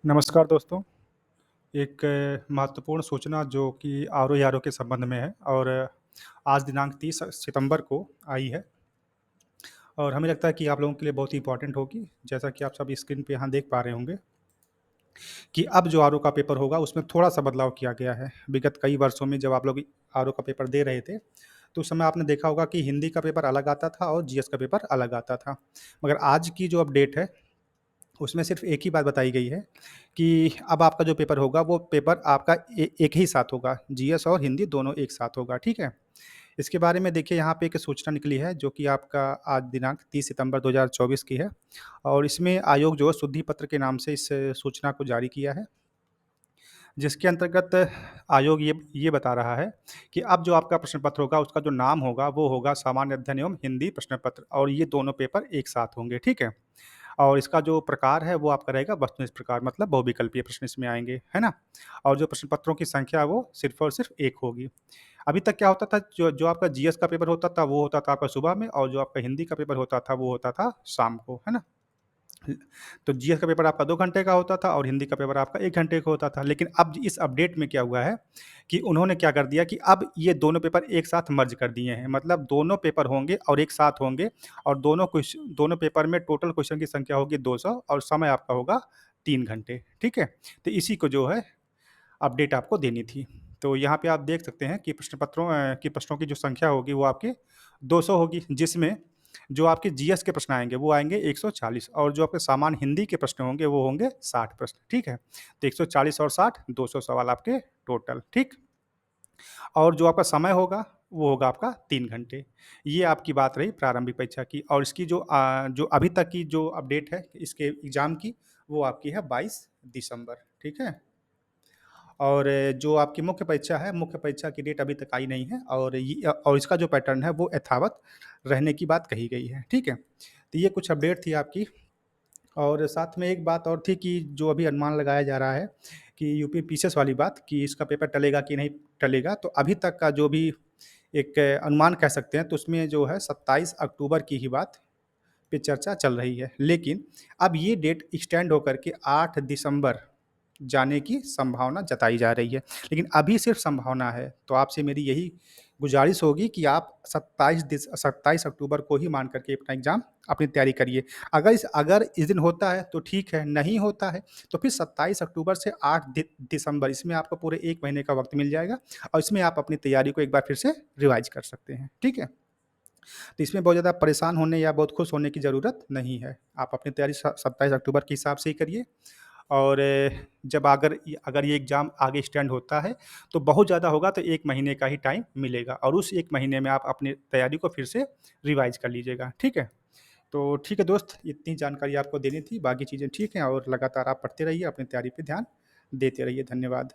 नमस्कार दोस्तों। एक महत्वपूर्ण सूचना जो कि आर-ओ-यार-ओ के संबंध में है और आज दिनांक 30 सितंबर को आई है और हमें लगता है कि आप लोगों के लिए बहुत ही इम्पोर्टेंट होगी। जैसा कि आप सभी स्क्रीन पे यहाँ देख पा रहे होंगे कि अब जो आर-ओ का पेपर होगा उसमें थोड़ा-सा बदलाव किया गया है। विगत कई वर्षों में जब आप लोग आर-ओ का पेपर दे रहे थे, तो उस समय आपने देखा होगा कि हिंदी का पेपर अलग आता था और जीएस का पेपर अलग आता था। मगर आज की जो अपडेट है उसमें सिर्फ़ एक ही बात बताई गई है कि अब आपका जो पेपर होगा, वो पेपर आपका एक ही साथ होगा, जीएस और हिंदी दोनों एक साथ होगा, ठीक है? इसके बारे में देखिए यहाँ पे एक सूचना निकली है जो कि आपका आज दिनांक 30 सितंबर 2024 की है और इसमें आयोग जो है शुद्धि पत्र के नाम से इस सूचना को जारी किया है, जिसके अंतर्गत आयोग ये बता रहा है कि अब जो आपका प्रश्न पत्र होगा, उसका जो नाम होगा, वो होगा सामान्य अध्ययन एवं हिंदी प्रश्न पत्र और ये दोनों पेपर एक साथ होंगे, ठीक है? और इसका जो प्रकार है वो आपका रहेगा वस्तुनिष्ठ प्रकार मतलब बहुविकल्पीय प्रश्न इसमें आएँगे, है ना? और जो प्रश्न पत्रों की संख्या है वो सिर्फ़ और सिर्फ़ 1 होगी। अभी तक क्या होता था जो जो आपका जीएस का पेपर होता था वो होता था आपका सुबह में और जो आपका हिंदी का पेपर होता था वो होता था शाम को, है ना? तो जीएस का पेपर आपका 2 घंटे का होता था और हिंदी का पेपर आपका 1 घंटे का होता था। लेकिन अब इस अपडेट में क्या हुआ है कि उन्होंने क्या कर दिया कि अब ये दोनों पेपर एक साथ मर्ज कर दिए हैं। मतलब दोनों पेपर होंगे और एक साथ होंगे और दोनों पेपर में टोटल क्वेश्चन की संख्या होगी 200 और समय आपका होगा 3 घंटे, ठीक है? तो इसी को जो है अपडेट आपको देनी थी। तो यहाँ पे आप देख सकते हैं कि प्रश्नों की जो संख्या होगी वो आपकी 200 होगी, जिसमें जो आपके जीएस के प्रश्न आएँगे वो आएँगे 140 और जो आपके सामान्य हिंदी के प्रश्न होंगे वो होंगे 60 प्रश्न, ठीक है? तो 140 और 60 200 सवाल आपके टोटल, ठीक? और जो आपका समय होगा, वो होगा आपका 3 घंटे। ये आपकी बात रही प्रारंभिक परीक्षा की और इसकी जो अभी तक की जो अपडेट है इसके एग्ज़ाम की, वो आपकी है 22 दिसंबर, ठीक है? और जो आपकी मुख्य परीक्षा है, मुख्य परीक्षा की डेट अभी तक आई नहीं है और इसका जो पैटर्न है वो यथावत रहने की बात कही गई है, ठीक है? तो ये कुछ अपडेट थी आपकी और साथ में एक बात और थी कि जो अभी अनुमान लगाया जा रहा है कि यूपी पीसीएस वाली बात कि इसका पेपर टलेगा कि नहीं टलेगा, तो अभी तक का जो भी एक अनुमान कह सकते हैं, तो उसमें जो है 27 अक्टूबर की ही बात पे चर्चा चल रही है। लेकिन अब ये डेट एक्सटेंड होकर के 8 दिसंबर जाने की संभावना जताई जा रही है। लेकिन अभी सिर्फ़ संभावना है, तो आपसे मेरी यही गुज़ारिश होगी कि आप 27 अक्टूबर को ही मान कर के अपना एग्ज़ाम अपनी तैयारी करिए। अगर इस दिन होता है तो ठीक है, नहीं होता है तो फिर 27 अक्टूबर से 8 दिसंबर इसमें आपको पूरे 1 महीने का वक़्त मिल जाएगा और इसमें आप अपनी तैयारी को एक बार फिर से रिवाइज़ कर सकते हैं। ठीक है? तो इसमें बहुत ज़्यादा परेशान होने या बहुत खुश होने की ज़रूरत नहीं है। आप अपनी तैयारी 27 अक्टूबर के हिसाब से ही करिए और जब अगर ये एग्ज़ाम आगे एक्सटेंड होता है, तो बहुत ज़्यादा होगा तो 1 महीने का ही टाइम मिलेगा और उस 1 महीने में आप अपनी तैयारी को फिर से रिवाइज़ कर लीजिएगा, ठीक है? तो ठीक है दोस्त, इतनी जानकारी आपको देनी थी, बाकी चीज़ें ठीक हैं और लगातार आप पढ़ते रहिए, अपनी तैयारी पे ध्यान देते रहिए। धन्यवाद।